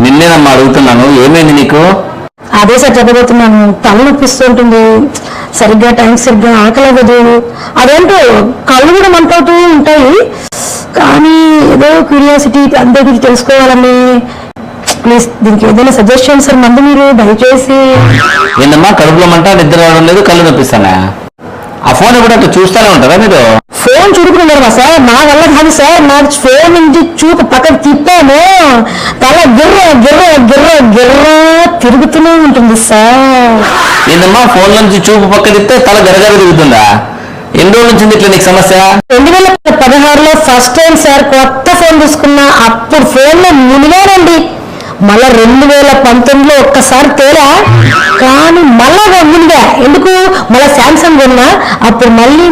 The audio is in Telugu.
నిన్నేనమ్మా అడుగుతున్నాను, ఏమైంది నీకు? అదే సార్ చెప్పబోతున్నాను. తల నొప్పిస్తుంటుంది, సరిగ్గా టైం సరిగ్గా ఆకలవ్వదు, అదేంటో కళ్ళు కూడా మంటవుతూ ఉంటాయి. కానీ ఏదో క్యూరియాసిటీ అందరి గురించి తెలుసుకోవాలని. ప్లీజ్ దీనికి ఏదైనా సజెస్ట్ చేయండి సార్ మందు మీరు దయచేసి. ఏందమ్మా కడుపులో మంట, నిద్ర రావడం లేదు, కళ్ళు నొప్పిస్తానా? ఆ ఫోన్ ఎప్పుడు అట్లా చూస్తూనే ఉంటారా మీరు? ఫోన్ చూడుకున్నారా సార్? నా వల్ల కాదు సార్. నా ఫోన్ నుంచి చూపు పక్కన తిప్పాను, తల గిర్ర గిర్ర గిర్ర గిర్ర తిరుగుతూనే ఉంటుంది సార్. ఏందమ్మా ఫోన్ నుంచి చూపు పక్క తిప్పితే తల గరగర తిరుగుతుందా? ఎన్ని రోజుల నుంచి ఇట్లా నీకు సమస్య? 2016లో ఫస్ట్ టైం సార్ కొత్త ఫోన్ తీసుకున్నా, అప్పుడు ఫోన్ లో మునిగానండి. మళ్ళా 2019లో ఒక్కసారి తేలా, కానీ మళ్ళా మునిగా. ఎందుకు? మళ్ళా శాంసంగ్ కొన్నా, అప్పుడు మళ్ళీ